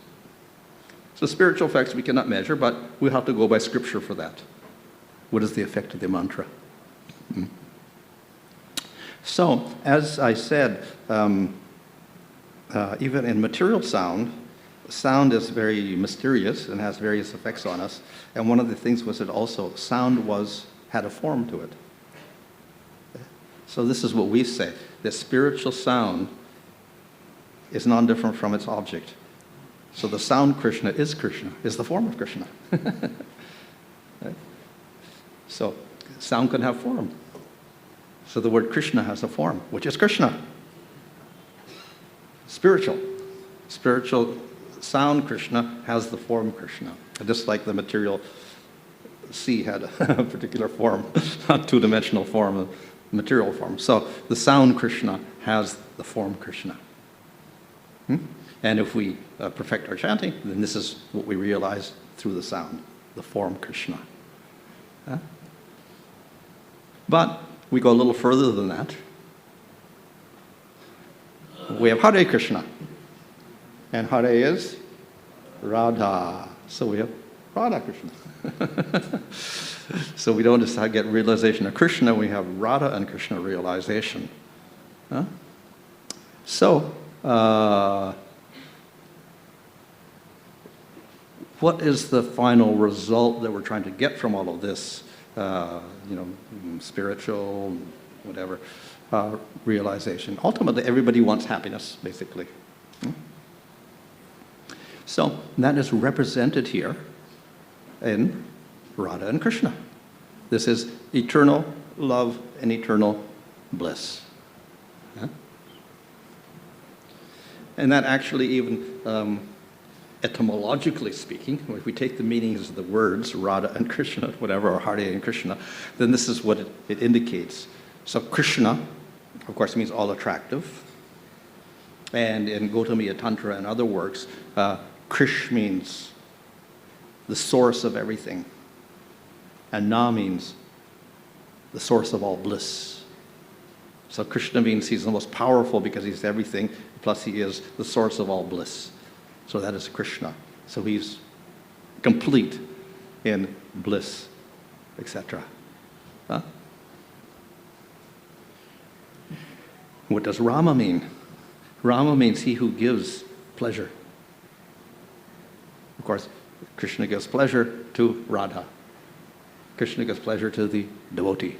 So spiritual effects we cannot measure, but we have to go by scripture for that. What is the effect of the mantra? So, as I said, even in material sound is very mysterious and has various effects on us. And one of the things was that also sound had a form to it. So this is what we say, that spiritual sound is non-different from its object. So the sound Krishna, is the form of Krishna. Right? So sound can have form. So the word Krishna has a form, which is Krishna. Spiritual sound Krishna has the form Krishna. Just like the material sea had a particular form, a two-dimensional form, a material form. So the sound Krishna has the form Krishna. And if we perfect our chanting, then this is what we realize through the sound, the form Krishna. But we go a little further than that. We have Hare Krishna. And Hare is Radha. So we have Radha Krishna. So we don't just get realization of Krishna, we have Radha and Krishna realization. So, what is the final result that we're trying to get from all of this, spiritual, whatever, realization? Ultimately, everybody wants happiness, basically. So, that is represented here in Radha and Krishna. This is eternal love and eternal bliss. And that actually even etymologically speaking, if we take the meanings of the words Radha and Krishna, whatever, or Hare and Krishna, then this is what it indicates. So Krishna, of course, means all attractive. And in Gautamiya Tantra and other works, Krish means the source of everything. And Na means the source of all bliss. So Krishna means he's the most powerful because he's everything, plus he is the source of all bliss. So that is Krishna. So he's complete in bliss, etc. What does Rama mean? Rama means he who gives pleasure. Of course, Krishna gives pleasure to Radha. Krishna gives pleasure to the devotee.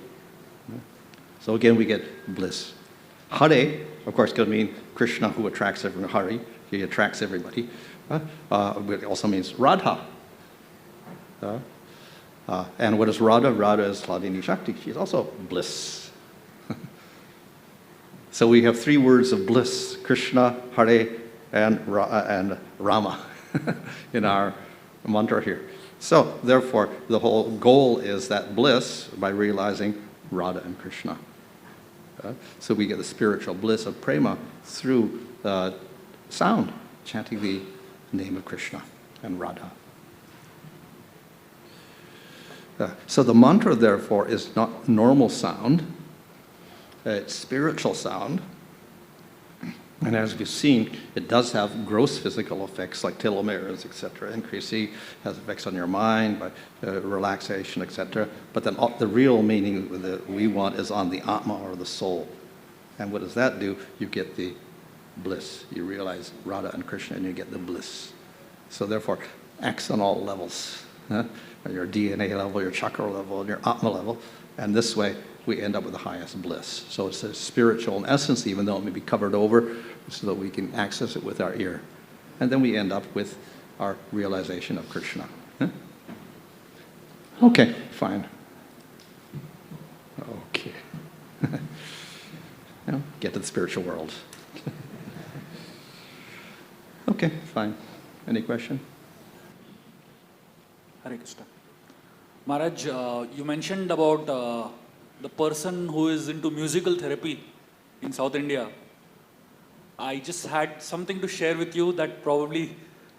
So again, we get bliss. Hare, of course, could mean Krishna who attracts everyone. Hare, he attracts everybody. It also means Radha. And what is Radha? Radha is Hladini Shakti. She is also bliss. So we have three words of bliss: Krishna, Hare, and Rama in our mantra here. So therefore, the whole goal is that bliss by realizing Radha and Krishna. So we get the spiritual bliss of prema through sound, chanting the name of Krishna and Radha. So the mantra, therefore, is not normal sound. It's spiritual sound. And as we've seen, it does have gross physical effects like telomeres, etc. Increasing has effects on your mind by relaxation, etc. But then the real meaning that we want is on the Atma or the soul. And what does that do? You get the bliss. You realize Radha and Krishna and you get the bliss. So therefore, acts on all levels. Your DNA level, your chakra level, and your Atma level. And this way, we end up with the highest bliss. So it's a spiritual in essence, even though it may be covered over, so that we can access it with our ear. And then we end up with our realization of Krishna. Okay, fine. Okay. Now, get to the spiritual world. Okay, fine. Any question? Hare Krishna. Maharaj, you mentioned about the person who is into musical therapy in South India. I just had something to share with you that probably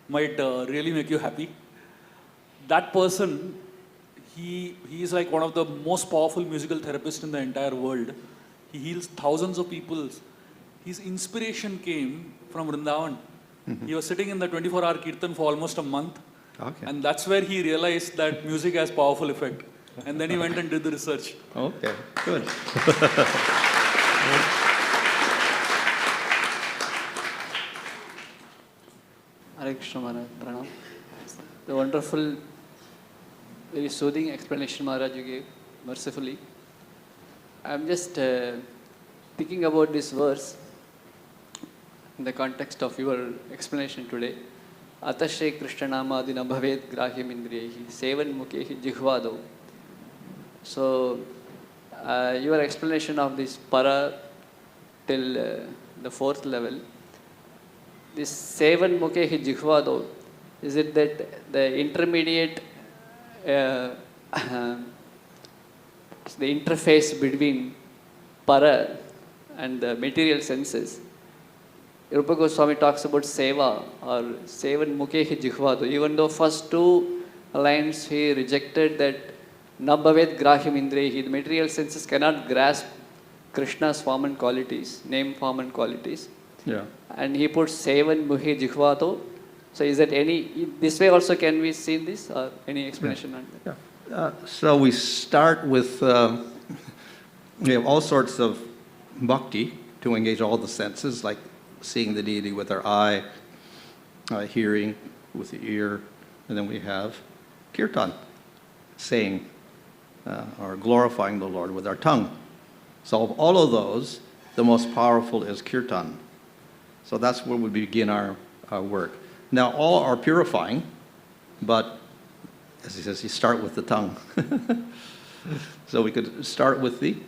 might really make you happy. That person, he is like one of the most powerful musical therapists in the entire world. He heals thousands of people. His inspiration came from Vrindavan. Mm-hmm. He was sitting in the 24-hour kirtan for almost a month. Okay. And that's where he realized that music has powerful effect. And then he went and did the research. Okay, good. Hare Krishna Maharaj, Pranam. The wonderful, very soothing explanation Maharaj you gave, mercifully. I'm just thinking about this verse in the context of your explanation today. Atashe Krishna Namadina Bhavet Grahim Indriyehi Sevan Mukhehi Jihvado. So, your explanation of this para till the fourth level, this Sevan Mukhehi Jihvado, is it that the intermediate, the interface between para and the material senses? Rupa Goswami talks about seva or sevan mukhehi jihvado. Even though first two lines he rejected that nabhavet grahim indrehi, the material senses cannot grasp Krishna's form and qualities, name, form and qualities. Yeah. And he puts sevan mukhehi jihvado. So is that any, this way also can we see this or any explanation on that? Yeah. So we start with, we have all sorts of bhakti to engage all the senses, like seeing the deity with our eye, hearing with the ear, and then we have kirtan, saying or glorifying the Lord with our tongue. So of all of those, the most powerful is kirtan. So that's where we begin our work. Now all are purifying, but as he says, you start with the tongue. So we could start with the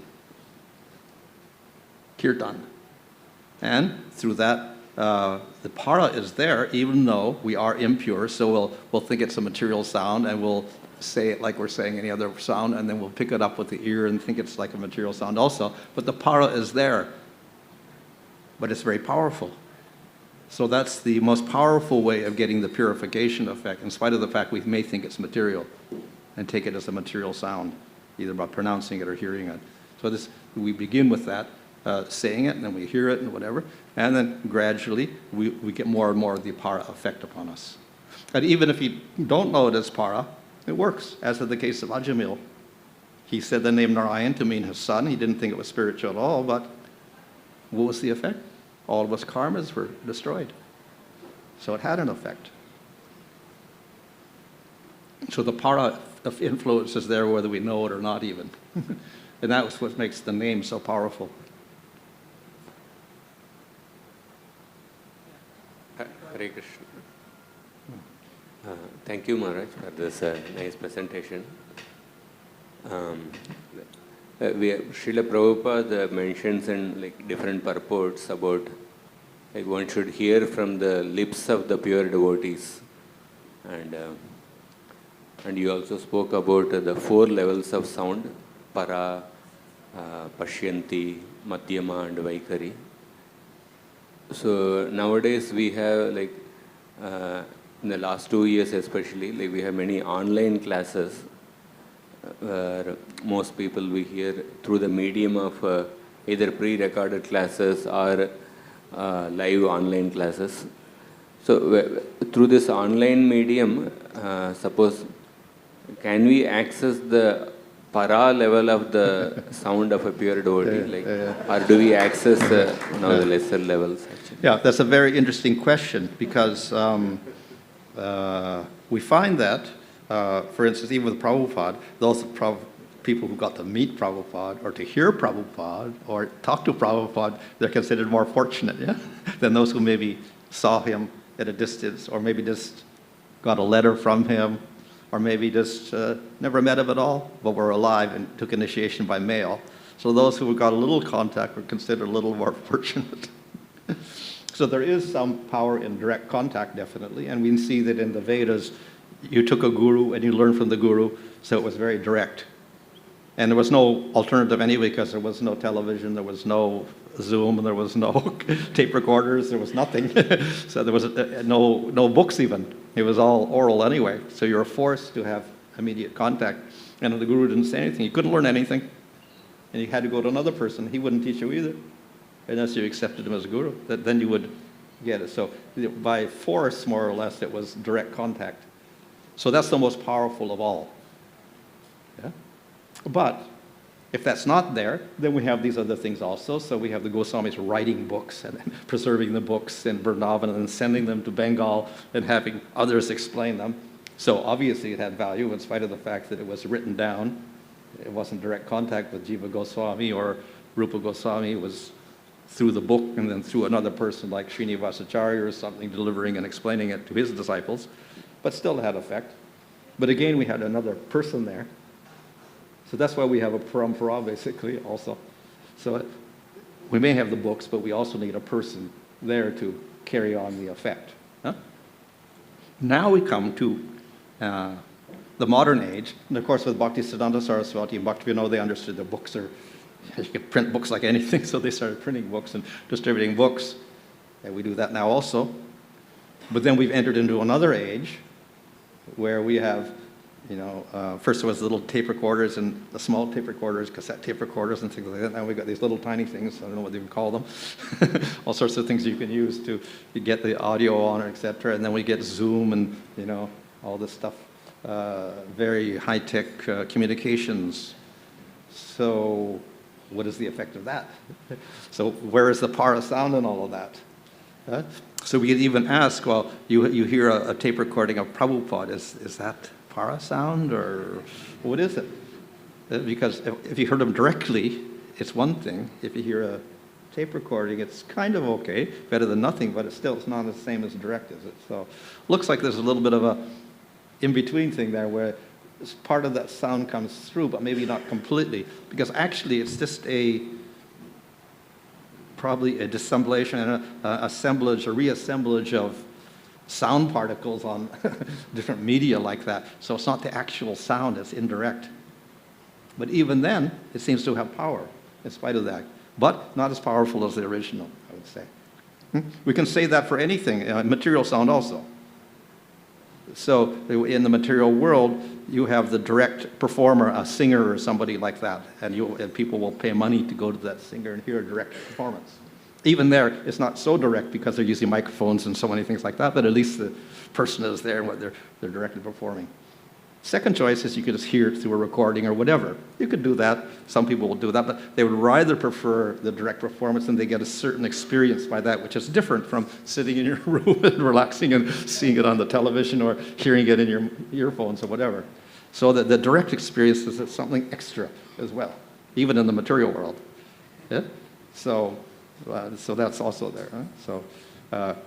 kirtan. And through that, the para is there, even though we are impure, so we'll think it's a material sound, and we'll say it like we're saying any other sound, and then we'll pick it up with the ear and think it's like a material sound also. But the para is there, but it's very powerful. So that's the most powerful way of getting the purification effect, in spite of the fact we may think it's material and take it as a material sound, either by pronouncing it or hearing it. So this, we begin with that. Saying it, and then we hear it and whatever, and then gradually we get more and more of the para effect upon us. And even if you don't know it as para, it works, as in the case of Ajamil. He said the name Narayan to mean his son. He didn't think it was spiritual at all, but what was the effect? All of his karmas were destroyed. So it had an effect. So the para of influence is there whether we know it or not even. And that was what makes the name so powerful. Hare Krishna. Thank you, Maharaj, for this nice presentation. Srila Prabhupada mentions in like different purports about like one should hear from the lips of the pure devotees, and you also spoke about the 4 levels of sound: para, pashyanti, madhyama, and vaikari. So nowadays we have like in the last 2 years especially, like we have many online classes where most people we hear through the medium of either pre-recorded classes or live online classes. So through this online medium, suppose can we access the para level of the sound of a pure devotee, or do we access the lesser levels? Actually? Yeah, that's a very interesting question, because we find that, for instance, even with Prabhupada, those people who got to meet Prabhupada or to hear Prabhupada or talk to Prabhupada, they're considered more fortunate, yeah, than those who maybe saw him at a distance or maybe just got a letter from him or maybe just never met him at all, but were alive and took initiation by mail. So those who got a little contact were considered a little more fortunate. So there is some power in direct contact, definitely, and we can see that in the Vedas, you took a guru and you learned from the guru, so it was very direct. And there was no alternative anyway, because there was no television, there was no Zoom, there was no tape recorders, there was nothing. So there was no books even. It was all oral anyway. So you were forced to have immediate contact. And if the guru didn't say anything, you couldn't learn anything. And you had to go to another person. He wouldn't teach you either, unless you accepted him as a guru. Then you would get it. So by force, more or less, it was direct contact. So that's the most powerful of all. Yeah? But if that's not there, then we have these other things also. So we have the Goswamis writing books and preserving the books in Vrindavan and sending them to Bengal and having others explain them. So obviously it had value in spite of the fact that it was written down. It wasn't direct contact with Jiva Goswami or Rupa Goswami. It was through the book and then through another person like Srinivasacharya or something, delivering and explaining it to his disciples. But still it had effect. But again, we had another person there. So that's why we have a parampara, basically, also. So we may have the books, but we also need a person there to carry on the effect. Huh? Now we come to the modern age. And of course, with Bhaktisiddhanta Saraswati and Bhaktivinoda, they understood the books are, you could print books like anything, so they started printing books and distributing books. And we do that now also. But then we've entered into another age where we have, first there was little tape recorders and the small tape recorders, cassette tape recorders and things like that. Now we've got these little tiny things, I don't know what they even call them. All sorts of things you can use to get the audio on, etc. And then we get Zoom and, all this stuff. Very high-tech communications. So what is the effect of that? So where is the para sound and all of that? So we could even ask, well, you hear a tape recording of Prabhupada, is that para sound or what is it? Because if you heard him directly, it's one thing. If you hear a tape recording, it's kind of okay, better than nothing, but it's not the same as direct, is it? So looks like there's a little bit of a in-between thing there where part of that sound comes through, but maybe not completely, because actually it's just probably a dissemblation and a reassemblage of sound particles on different media like that. So it's not the actual sound, it's indirect. But even then, it seems to have power in spite of that. But not as powerful as the original, I would say. We can say that for anything, material sound also. So in the material world, you have the direct performer, a singer or somebody like that, and people will pay money to go to that singer and hear a direct performance. Even there, it's not so direct because they're using microphones and so many things like that, but at least the person is there and what they're directly performing. Second choice is you could just hear it through a recording or whatever. You could do that. Some people will do that, but they would rather prefer the direct performance, and they get a certain experience by that, which is different from sitting in your room and relaxing and seeing it on the television or hearing it in your earphones or whatever. So the direct experience is something extra as well, even in the material world. Yeah? So that's also there. Huh? So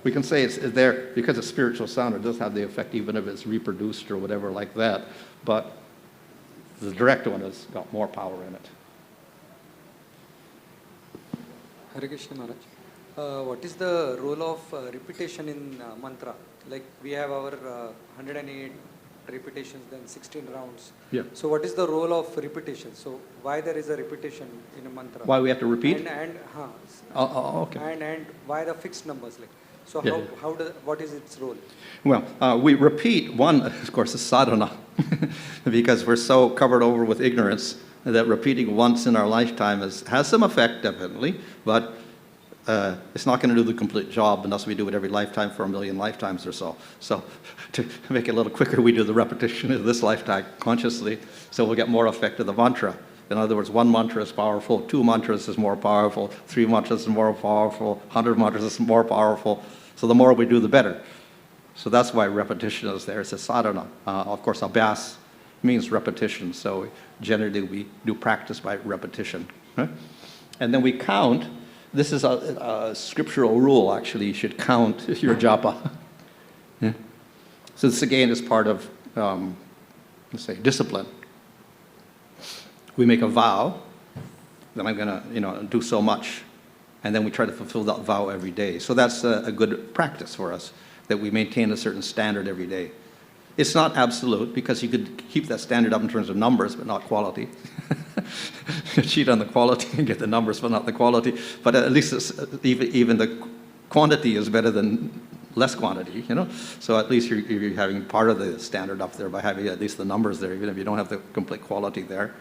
we can say it's there because it's spiritual sound. It does have the effect even if it's reproduced or whatever like that. But the direct one has got more power in it. Harekrishna Maharaj. What is the role of repetition in mantra? Like we have our 108 repetitions, then 16 rounds. Yeah. So what is the role of repetition? So why there is a repetition in a mantra? Why we have to repeat? Okay. And why the fixed numbers? Like so, yeah. What is its role? Well, we repeat one, of course, is sadhana, because we're so covered over with ignorance that repeating once in our lifetime has some effect, definitely, but it's not going to do the complete job unless we do it every lifetime for 1 million lifetimes or so. So to make it a little quicker, we do the repetition of this lifetime consciously, so we'll get more effect of the mantra. In other words, 1 mantra is powerful, 2 mantras is more powerful, 3 mantras is more powerful, 100 mantras is more powerful. So the more we do, the better. So that's why repetition is there. It's a sadhana. Of course, abhyas means repetition, so generally we do practice by repetition. Right? And then we count. This is a scriptural rule, actually. You should count your japa. Yeah. So this, again, is part of let's say, discipline. We make a vow that I'm going to, do so much, and then we try to fulfill that vow every day. So that's a good practice for us, that we maintain a certain standard every day. It's not absolute, because you could keep that standard up in terms of numbers, but not quality. You cheat on the quality and get the numbers, but not the quality. But at least even the quantity is better than less quantity, So at least you're having part of the standard up there by having at least the numbers there, even if you don't have the complete quality there.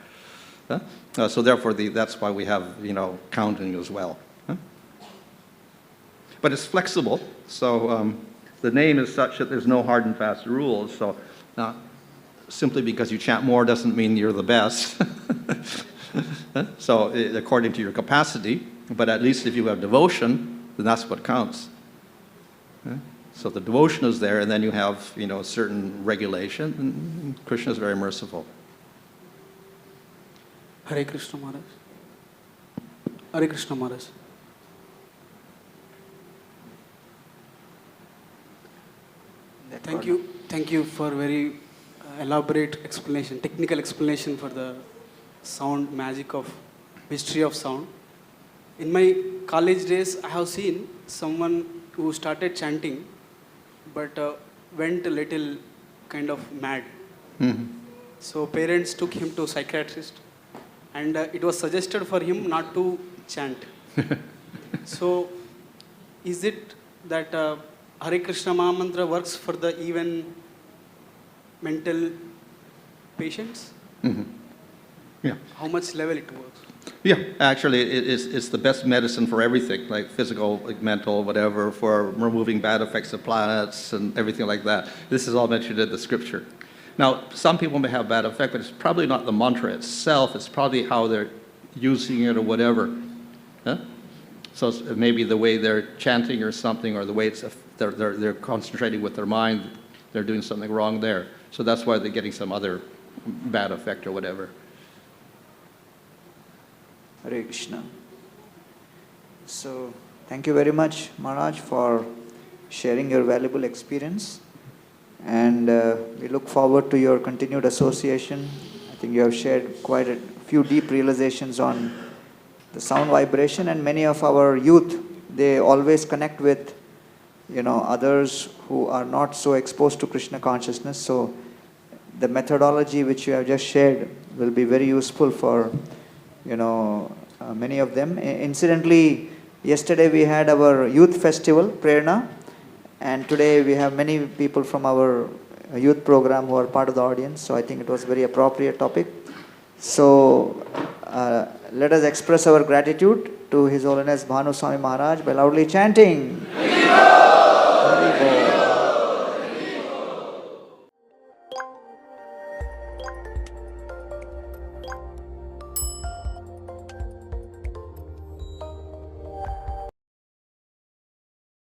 So therefore, that's why we have, counting as well. But it's flexible, so the name is such that there's no hard and fast rules. So simply because you chant more doesn't mean you're the best. So according to your capacity, but at least if you have devotion, then that's what counts. So the devotion is there, and then you have, a certain regulation, and Krishna is very merciful. Harekrishna Maharaj. Harekrishna Maharaj. Thank you for very elaborate explanation, technical explanation for the sound magic of history of sound. In my college days, I have seen someone who started chanting, but went a little kind of mad. Mm-hmm. So parents took him to psychiatrist, and it was suggested for him not to chant. So, is it that Hare Krishna Mahamantra works for the even mental patients? Mm-hmm. Yeah. How much level it works? Yeah, actually, it's the best medicine for everything, like physical, like mental, whatever, for removing bad effects of planets and everything like that. This is all mentioned in the scripture. Now, some people may have bad effect, but it's probably not the mantra itself. It's probably how they're using it or whatever. So it's maybe the way they're chanting or something, or the way they're concentrating with their mind, they're doing something wrong there. So that's why they're getting some other bad effect or whatever. Hare Krishna. So, thank you very much, Maharaj, for sharing your valuable experience. And we look forward to your continued association. I think you have shared quite a few deep realizations on the sound vibration, and many of our youth, they always connect with, others who are not so exposed to Krishna consciousness. So, the methodology which you have just shared will be very useful for many of them. Incidentally, yesterday we had our youth festival, Prerna, and today we have many people from our youth program who are part of the audience, so I think it was a very appropriate topic. So, let us express our gratitude to His Holiness Bhanu Swami Maharaj by loudly chanting. Hari Bol.